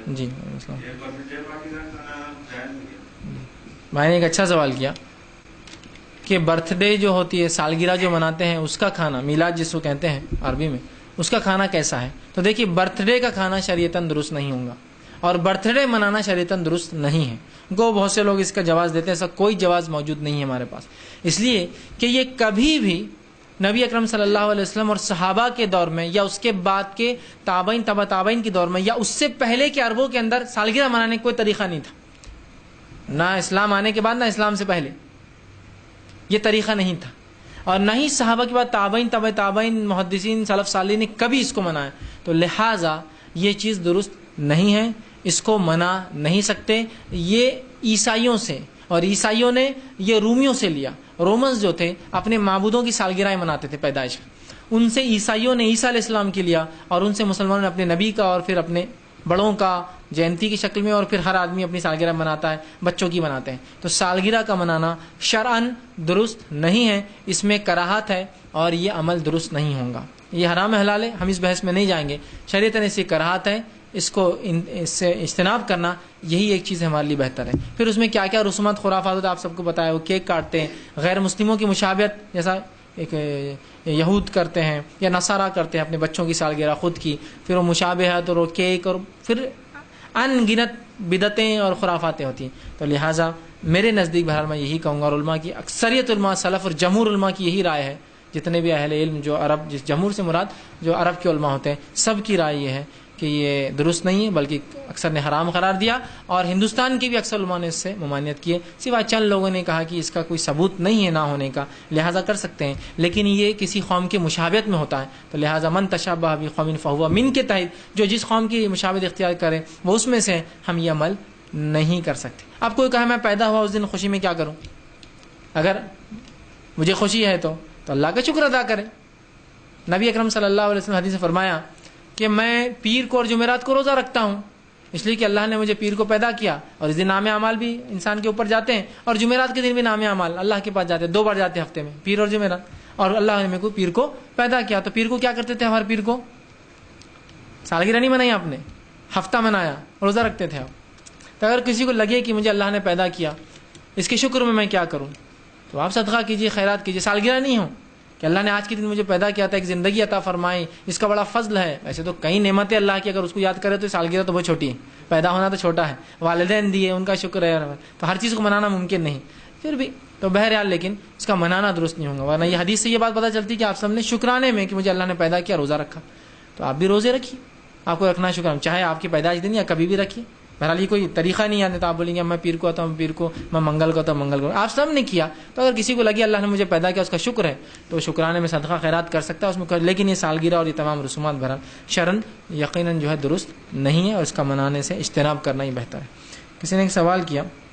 جی بھائی نے ایک اچھا سوال کیا کہ برتھ ڈے جو ہوتی ہے، سالگرہ جو مناتے ہیں، اس کا کھانا، میلاد جس کو کہتے ہیں عربی میں، اس کا کھانا کیسا ہے؟ تو دیکھیے، برتھ ڈے کا کھانا شریعتاً درست نہیں ہوگا، اور برتھ ڈے منانا شریعتاً درست نہیں ہے۔ گو بہت سے لوگ اس کا جواز دیتے ہیں، ایسا کوئی جواز موجود نہیں ہے ہمارے پاس، اس لیے کہ یہ کبھی بھی نبی اکرم صلی اللہ علیہ وسلم اور صحابہ کے دور میں، یا اس کے بعد کے تابعین تبع تابعین کے دور میں، یا اس سے پہلے کے عربوں کے اندر سالگرہ منانے کا کوئی طریقہ نہیں تھا، نہ اسلام آنے کے بعد نہ اسلام سے پہلے یہ طریقہ نہیں تھا، اور نہ ہی صحابہ کے بعد تابعین تبع تابعین محدثین سلف صالحین نے کبھی اس کو منایا، تو لہٰذا یہ چیز درست نہیں ہے، اس کو منا نہیں سکتے۔ یہ عیسائیوں سے، اور عیسائیوں نے یہ رومیوں سے لیا، رومنز جو تھے اپنے معبودوں کی سالگرہیں مناتے تھے پیدائش کا، ان سے عیسائیوں نے عیسیٰ علیہ السلام کی لیا، اور ان سے مسلمانوں نے اپنے نبی کا اور پھر اپنے بڑوں کا جینتی کی شکل میں، اور پھر ہر آدمی اپنی سالگرہ مناتا ہے، بچوں کی مناتے ہیں۔ تو سالگرہ کا منانا شرعاً درست نہیں ہے، اس میں کراہت ہے، اور یہ عمل درست نہیں ہوگا۔ یہ حرام حلال ہے، ہم اس بحث میں نہیں جائیں گے، شریعت نے اس کی کراہت ہے، اس کو اس سے اجتناب کرنا یہی ایک چیز ہمارے لیے بہتر ہے۔ پھر اس میں کیا کیا رسومات خرافات ہوتا ہے آپ سب کو بتایا، وہ کیک کاٹتے ہیں، غیر مسلموں کی مشابہت جیسا ایک یہود کرتے ہیں یا نصارہ کرتے ہیں اپنے بچوں کی سالگرہ خود کی، پھر وہ مشابہت اور وہ کیک، اور پھر ان گنت بدعتیں اور خرافاتیں ہوتی ہیں۔ تو لہٰذا میرے نزدیک بہرحال میں یہی کہوں گا، اور علماء کی اکثریت علماء سلف اور جمہور علماء کی یہی رائے ہے، جتنے بھی اہل علم جو عرب، جس جمہور سے مراد جو عرب کے علماء ہوتے ہیں، سب کی رائے یہ ہے کہ یہ درست نہیں ہے، بلکہ اکثر نے حرام قرار دیا، اور ہندوستان کے بھی اکثر علماء نے اس سے ممانعت کی ہے، سوائے چند لوگوں نے کہا کہ اس کا کوئی ثبوت نہیں ہے نہ ہونے کا، لہٰذا کر سکتے ہیں، لیکن یہ کسی قوم کی مشابہت میں ہوتا ہے، تو لہٰذا من تشبہ بقوم فہو من کے تحت جو جس قوم کی مشابہت اختیار کرے وہ اس میں سے، ہم یہ عمل نہیں کر سکتے۔ اب کوئی کہا میں پیدا ہوا اس دن خوشی میں کیا کروں؟ اگر مجھے خوشی ہے تو اللہ کا شکر ادا کریں۔ نبی اکرم صلی اللہ علیہ وسلم حدیث میں فرمایا کہ میں پیر کو اور جمعرات کو روزہ رکھتا ہوں، اس لیے کہ اللہ نے مجھے پیر کو پیدا کیا، اور اس دن نام اعمال بھی انسان کے اوپر جاتے ہیں، اور جمعرات کے دن بھی نام اعمال اللہ کے پاس جاتے ہیں، 2 بار جاتے ہیں ہفتے میں، پیر اور جمعرات، اور اللہ نے میرے کو پیر کو پیدا کیا۔ تو پیر کو کیا کرتے تھے؟ ہمارے پیر کو سالگرہ نہیں منائی آپ نے، ہفتہ منایا، روزہ رکھتے تھے آپ۔ تو اگر کسی کو لگے کہ مجھے اللہ نے پیدا کیا، اس کے شکر میں کیا کروں، تو آپ صدقہ کیجیے، خیرات کیجیے، سالگرہ نہیں ہو کہ اللہ نے آج کے دن مجھے پیدا کیا تھا، ایک زندگی عطا فرمائی، اس کا بڑا فضل ہے۔ ویسے تو کئی نعمتیں اللہ کی، اگر اس کو یاد کرے تو سالگرہ تو بہت چھوٹی ہے، پیدا ہونا تو چھوٹا ہے، والدین دیے ان کا شکر ہے، تو ہر چیز کو منانا ممکن نہیں، پھر بھی تو بہرحال لیکن اس کا منانا درست نہیں ہوگا، ورنہ یہ حدیث سے یہ بات پتہ چلتی کہ آپ سب نے شکرانے میں کہ مجھے اللہ نے پیدا کیا روزہ رکھا، تو آپ بھی روزے رکھیے، آپ کو رکھنا شکر، چاہے آپ کی پیدائش دن یا کبھی بھی رکھیے، بہرحال یہ کوئی طریقہ نہیں ہے تو آپ بولیں گے میں پیر کو آتا ہوں، پیر کو میں منگل کو آتا ہوں، منگل کو، آپ سب نے کیا، تو اگر کسی کو لگے اللہ نے مجھے پیدا کیا اس کا شکر ہے تو شکرانے میں صدقہ خیرات کر سکتا ہے اس میں، لیکن یہ سالگرہ اور یہ تمام رسومات بہرحال شرعاً یقیناً جو ہے درست نہیں ہے، اور اس کا منانے سے اجتناب کرنا ہی بہتر ہے۔ کسی نے ایک سوال کیا